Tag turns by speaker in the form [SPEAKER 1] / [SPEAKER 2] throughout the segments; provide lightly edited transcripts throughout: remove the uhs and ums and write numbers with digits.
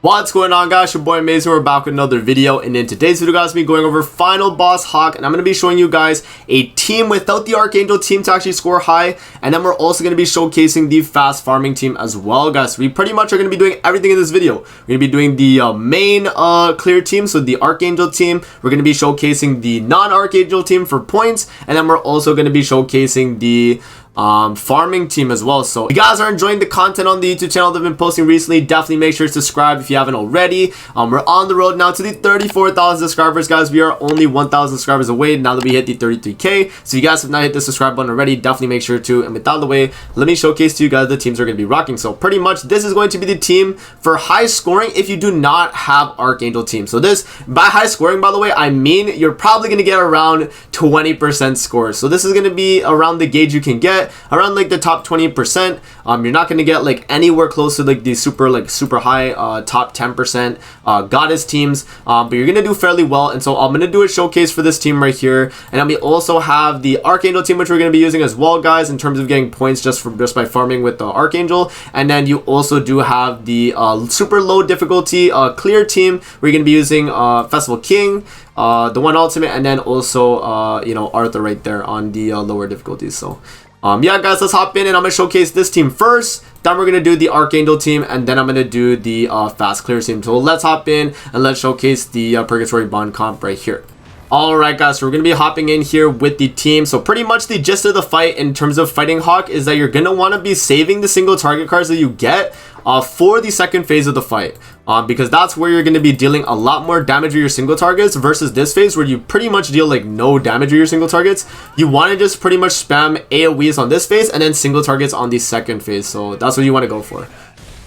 [SPEAKER 1] What's going on, guys? Your boy Mason. We're back with another video, and in today's video, guys, we'll be going over Final Boss Hawk, and I'm going to be showing you guys a team without the Archangel team to actually score high, and then we're also going to be showcasing the fast farming team as well, guys. We pretty much are going to be doing everything in this video. We're going to be doing the main clear team, so the Archangel team. We're going to be showcasing the non-Archangel team for points, and then we're also going to be showcasing the farming team as well. So if you guys are enjoying the content on the YouTube channel that I've been posting recently, definitely make sure to subscribe if you haven't already. We're on the road now to the 34,000 subscribers, guys. We are only 1,000 subscribers away now that we hit the 33k. So if you guys have not hit the subscribe button already, definitely make sure to. And with that out of the way, let me showcase to you guys the teams we're going to be rocking. So pretty much this is going to be the team for high scoring if you do not have Archangel team. So this, by high scoring, by the way, I mean you're probably going to get around 20% scores. So this is going to be around the gauge you can get, around like the top 20%. You're not going to get like anywhere close to like the super high top 10% goddess teams, but you're going to do fairly well. And so I'm going to do a showcase for this team right here, and then we also have the Archangel team, which we're going to be using as well, guys, in terms of getting points just by farming with the Archangel. And then you also do have the super low difficulty clear team. We're going to be using Festival King, the one ultimate, and then also Arthur right there on the lower difficulties. So yeah, guys, let's hop in, and I'm gonna showcase this team first, then we're gonna do the Archangel team, and then I'm gonna do the fast clear team. So let's hop in and let's showcase the Purgatory Bond comp right here. Alright, guys, so we're going to be hopping in here with the team. So pretty much the gist of the fight in terms of fighting Hawk is that you're going to want to be saving the single target cards that you get for the second phase of the fight, because that's where you're going to be dealing a lot more damage with your single targets versus this phase where you pretty much deal like no damage with your single targets. You want to just pretty much spam AoEs on this phase and then single targets on the second phase. So that's what you want to go for.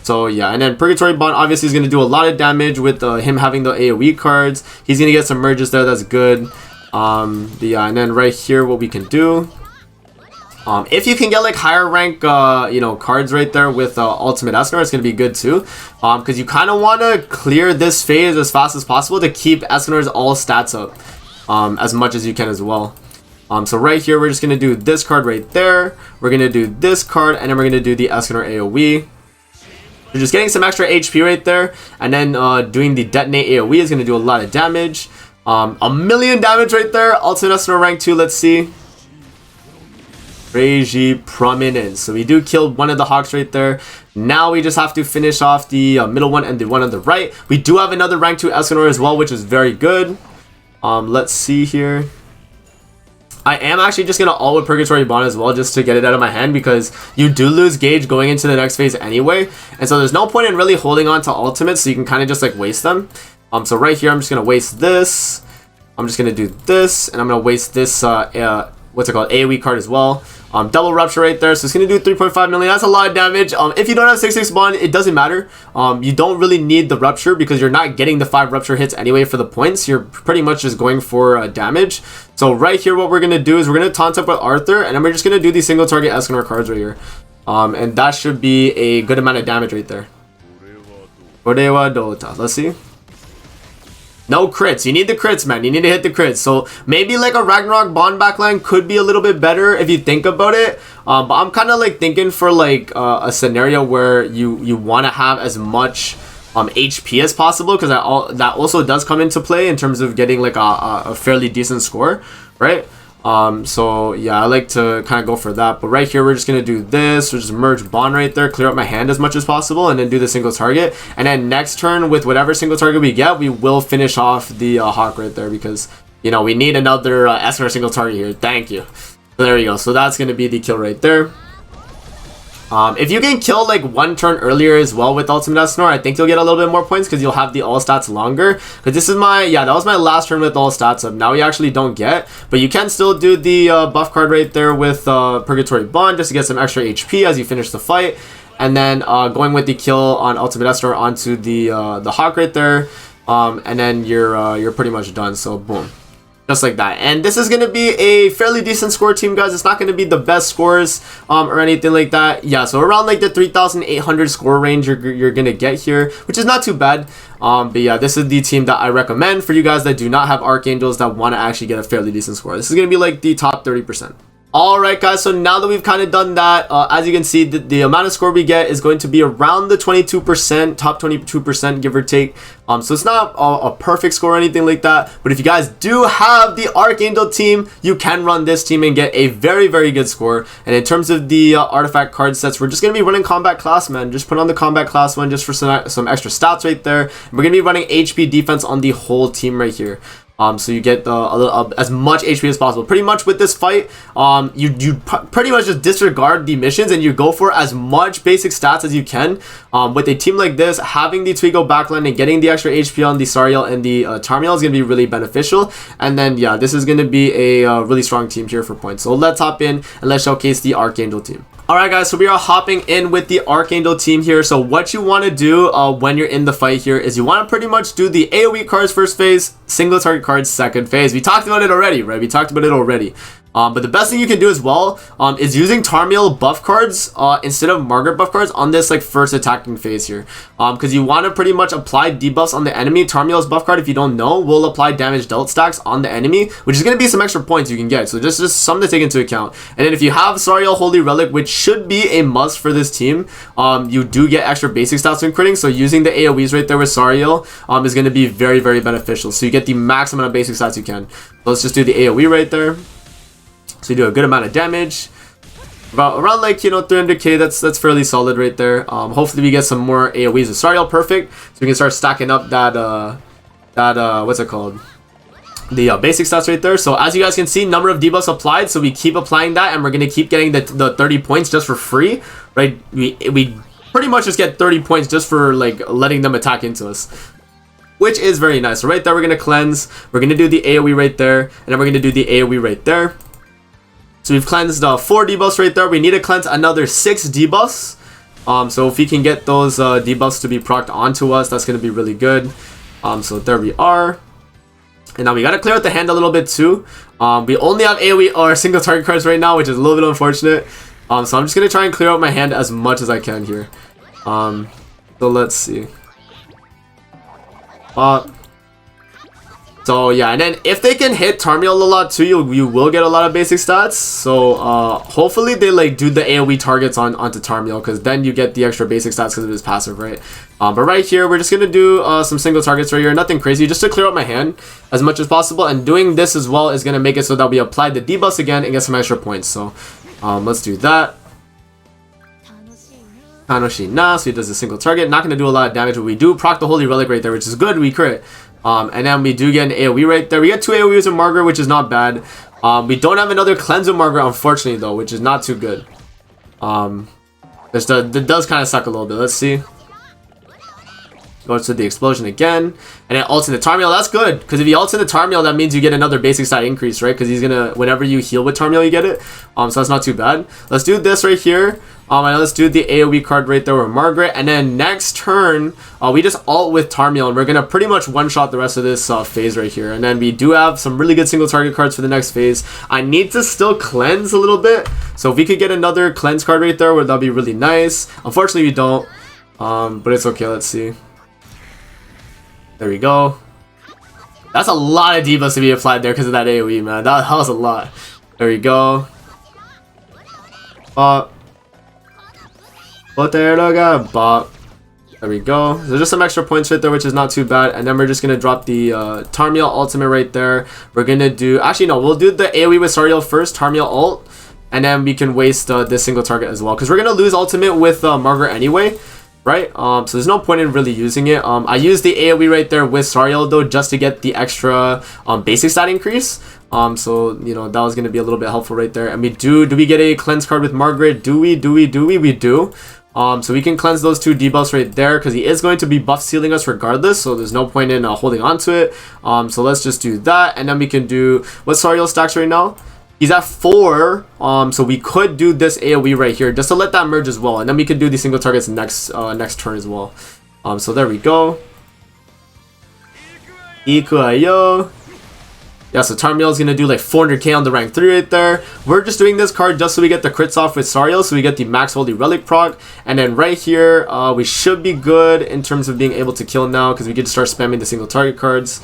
[SPEAKER 1] So yeah, and then Purgatory Bond obviously is going to do a lot of damage with him having the AoE cards. He's going to get some merges there, that's good. Yeah, and then right here what we can do, if you can get like higher rank cards right there with Ultimate Escanor, it's going to be good too, because you kind of want to clear this phase as fast as possible to keep Escanor's all stats up as much as you can as well. So right here we're just going to do this card right there, we're going to do this card, and then we're going to do the Escanor AoE. You're just getting some extra HP right there, and then doing the detonate AoE is going to do a lot of damage. A million damage right there. Ultimate Escanor rank 2, let's see. Crazy prominence. So we do kill one of the Hawks right there. Now we just have to finish off the middle one and the one on the right. We do have another rank 2 Escanor as well, which is very good. Let's see here. I am actually just going to ult with Purgatory Bond as well, just to get it out of my hand, because you do lose gauge going into the next phase anyway. And so there's no point in really holding on to ultimates, so you can kind of just like waste them. So right here, I'm just going to waste this. I'm just going to do this, and I'm going to waste this, what's it called, AoE card as well. Double Rupture right there, so it's going to do 3.5 million. That's a lot of damage. If you don't have 6/6 Bond, it doesn't matter. You don't really need the Rupture because you're not getting the 5 Rupture hits anyway for the points. You're pretty much just going for damage. So right here, what we're going to do is we're going to taunt up with Arthur, and then we're just going to do the single target Escanor cards right here. And that should be a good amount of damage right there. Orewa Dota. Let's see. No crits. You need the crits, man. You need to hit the crits. So maybe like a Ragnarok Bond backline could be a little bit better if you think about it. But I'm kind of like thinking for like a scenario where you want to have as much HP as possible, because that also does come into play in terms of getting like a fairly decent score, right? So yeah, I like to kind of go for that. But right here, we're just going to do this. We'll just merge Bond right there, clear up my hand as much as possible, and then do the single target. And then next turn, with whatever single target we get, we will finish off the Hawk right there, because, we need another Escanor single target here. Thank you. So there you go. So that's going to be the kill right there. If you can kill like one turn earlier as well with Ultimate Escanor, I think you'll get a little bit more points, because you'll have the all stats longer. Because this is that was my last turn with all stats up. Now we actually don't get, but you can still do the buff card right there with Purgatory Bond, just to get some extra HP as you finish the fight. And then going with the kill on Ultimate Escanor onto the Hawk right there, and then you're pretty much done. So boom. Just like that. And this is going to be a fairly decent score team, guys. It's not going to be the best scores or anything like that. Yeah, so around like the 3,800 score range you're going to get here, which is not too bad. But yeah, this is the team that I recommend for you guys that do not have Archangels that want to actually get a fairly decent score. This is going to be like the top 30%. Alright guys, so now that we've kind of done that, as you can see, the amount of score we get is going to be around the 22%, top 22% give or take. So it's not a perfect score or anything like that, but if you guys do have the Archangel team, you can run this team and get a very, very good score. And in terms of the artifact card sets, we're just going to be running Combat Class, man. Just put on the Combat Class one just for some extra stats right there. And we're going to be running HP defense on the whole team right here. So you get as much HP as possible. Pretty much with this fight, you pretty much just disregard the missions and you go for as much basic stats as you can. With a team like this, having the Twigo backline and getting the extra HP on the Sariel and the Tarmiel is going to be really beneficial. And then, yeah, this is going to be a really strong team here for points. So let's hop in and let's showcase the Archangel team. Alright guys, so we are hopping in with the Archangel team here. So what you want to do when you're in the fight here is you want to pretty much do the AoE cards first phase, single target cards second phase. We talked about it already, right? We talked about it already. But the best thing you can do as well is using Tarmiel buff cards instead of Margaret buff cards on this like first attacking phase here. Because you want to pretty much apply debuffs on the enemy. Tarmiel's buff card, if you don't know, will apply damage dealt stacks on the enemy, which is going to be some extra points you can get. So just something to take into account. And then if you have Sariel Holy Relic, which should be a must for this team, you do get extra basic stats when critting. So using the AoEs right there with Sariel is going to be very, very beneficial. So you get the max amount of basic stats you can. So let's just do the AoE right there. So you do a good amount of damage, around like, you know, 300k. That's fairly solid right there. Hopefully we get some more AoEs with Sariel. Perfect. So we can start stacking up that what's it called, the basic stats right there. So as you guys can see, number of debuffs applied. So we keep applying that, and we're gonna keep getting the 30 points just for free, right? We pretty much just get 30 points just for like letting them attack into us, which is very nice. So right there, we're gonna cleanse. We're gonna do the AoE right there, and then we're gonna do the AoE right there. So we've cleansed 4 debuffs right there. We need to cleanse another 6 debuffs. So if we can get those debuffs to be procced onto us, that's going to be really good. So there we are. And now we got to clear out the hand a little bit too. We only have AoE or single target cards right now, which is a little bit unfortunate. So I'm just going to try and clear out my hand as much as I can here. So let's see. So yeah, and then if they can hit Tarmiel a lot too, you will get a lot of basic stats. So hopefully they like do the AoE targets onto Tarmiel, because then you get the extra basic stats because of his passive, right? But right here, we're just gonna do some single targets right here, nothing crazy, just to clear out my hand as much as possible. And doing this as well is gonna make it so that we apply the debuffs again and get some extra points. So let's do that. Tanoshina, so he does a single target, not gonna do a lot of damage, but we do proc the Holy Relic right there, which is good. We crit. And then we do get an AoE right there. We get 2 AoEs with Margaret, which is not bad. We don't have another cleanse with Margaret, unfortunately, though, which is not too good. That does kind of suck a little bit. Let's see. Goes to the explosion again. And then ults in the Tarmiel. That's good, because if you ult in the Tarmiel, that means you get another basic stat increase, right? Because he's gonna, whenever you heal with Tarmiel, you get it. So that's not too bad. Let's do this right here. And let's do the AoE card right there with Margaret. And then next turn, we just ult with Tarmiel, and we're gonna pretty much one-shot the rest of this phase right here. And then we do have some really good single target cards for the next phase. I need to still cleanse a little bit. So if we could get another cleanse card right there, that'd be really nice. Unfortunately, we don't. But it's okay. Let's see. There we go. That's a lot of debuffs to be applied there because of that AoE, man. That was a lot. There we go. There we go. So just some extra points right there, which is not too bad. And then we're just gonna drop the Tarmiel ultimate right there. We're gonna do, actually no, we'll do the AoE with Sariel first, Tarmiel ult, and then we can waste this single target as well, because we're gonna lose ultimate with Margaret anyway, right? So there's no point in really using it. I used the AoE right there with Sariel though, just to get the extra basic stat increase. So you know, that was gonna be a little bit helpful right there. And we do we get a cleanse card with Margaret? We do. So we can cleanse those 2 debuffs right there, because he is going to be buff sealing us regardless, so there's no point in holding on to it. So let's just do that, and then we can do, what Sariel stacks right now? He's at 4, so we could do this AoE right here just to let that merge as well, and then we can do the single targets next turn as well. So there we go. Ikuayo. Yeah, so Tarmiel is going to do like 400k on the rank 3 right there. We're just doing this card just so we get the crits off with Sariel, so we get the max Holy Relic proc. And then right here, we should be good in terms of being able to kill now, because we can start spamming the single target cards.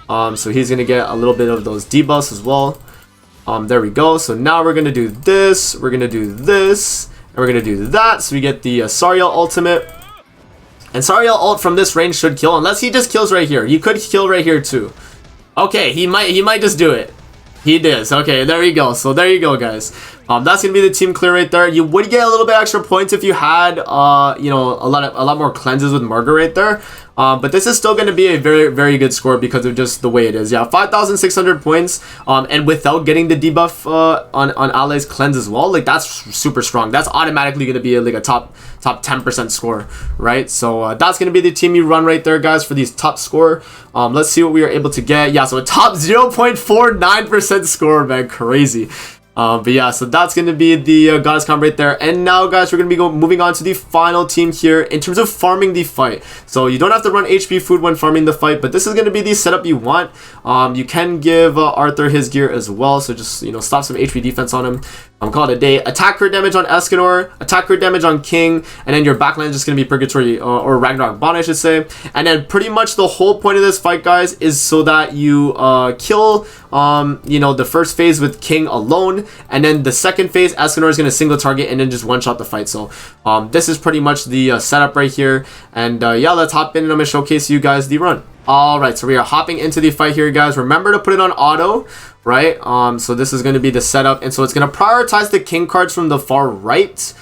[SPEAKER 1] So he's going to get a little bit of those debuffs as well. There we go. So now we're gonna do this, we're gonna do this, and we're gonna do that. So we get the Sariel ultimate. And Sariel ult from this range should kill, unless he just kills right here. He could kill right here too. Okay, he might just do it. He does. Okay, there you go. So there you go, guys. That's gonna be the team clear right there. You would get a little bit extra points if you had, you know, a lot more cleanses with Margaret right there. But this is still gonna be a very good score because of just the way it is. Yeah, 5,600 points. And without getting the debuff on allies cleanse as well, like that's super strong. That's automatically gonna be like a top 10% score, right? So that's gonna be the team you run right there, guys, for these top score. Let's see what we are able to get. Yeah, so a top 0.49% score, man, crazy. But yeah, so that's going to be the Goddess comp right there. And now, guys, we're going to be moving on to the final team here in terms of farming the fight. So you don't have to run HP food when farming the fight, but this is going to be the setup you want. You can give Arthur his gear as well, so just, you know, stop some HP defense on him. Call it a day. Attack crit damage on Escanor, attack crit damage on King, and then your backline is just going to be Purgatory or Ragnarok Bond, I should say. And then pretty much the whole point of this fight, guys, is so that you kill, you know, the first phase with King alone, and then the second phase, Escanor is going to single target and then just one-shot the fight. So this is pretty much the setup right here. And yeah, let's hop in and I'm going to showcase you guys the run. Alright, so we are hopping into the fight here, guys. Remember to put it on auto, right? So this is going to be the setup, and so it's going to prioritize the King cards from the far right,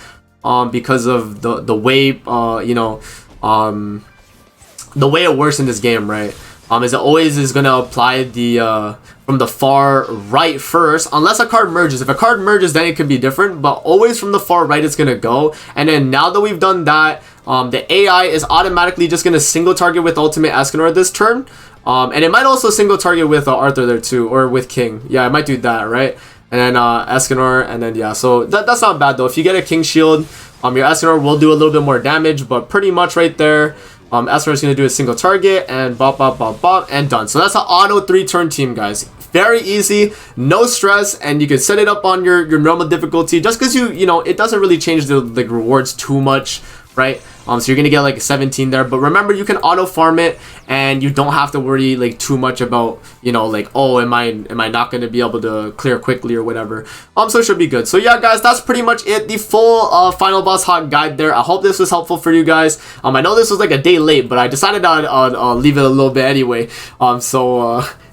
[SPEAKER 1] because of the way, you know, the way it works in this game, right? Is it always is going to apply the from the far right first, unless a card merges. If a card merges, then it could be different, but always from the far right it's going to go. And then now that we've done that, the AI is automatically just going to single target with Ultimate Escanor this turn. And it might also single target with Arthur there too, or with King. Yeah, it might do that, right? And then Escanor, and then yeah, so that's not bad though. If you get a King Shield, your Escanor will do a little bit more damage, but pretty much right there, Escanor is going to do a single target, and bop, and done. So that's an auto 3-turn team, guys. Very easy, no stress, and you can set it up on your normal difficulty, just because you know, it doesn't really change the like rewards too much, right? So you're gonna get like a 17 there, but remember, you can auto farm it and you don't have to worry like too much about, you know, like, oh, am I not gonna be able to clear quickly or whatever. So it should be good. So yeah, guys, that's pretty much it, the full final boss hog guide there. I hope this was helpful for you guys. I know this was like a day late, but I decided I'd leave it a little bit anyway.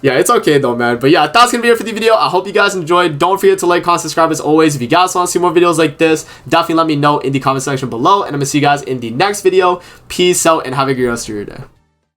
[SPEAKER 1] Yeah, it's okay though, man. But yeah, that's gonna be it for the video. I hope you guys enjoyed. Don't forget to like, comment, subscribe as always. If you guys want to see more videos like this, definitely let me know in the comment section below, and I'm gonna see you guys in the next video. Peace out and have a great rest of your day.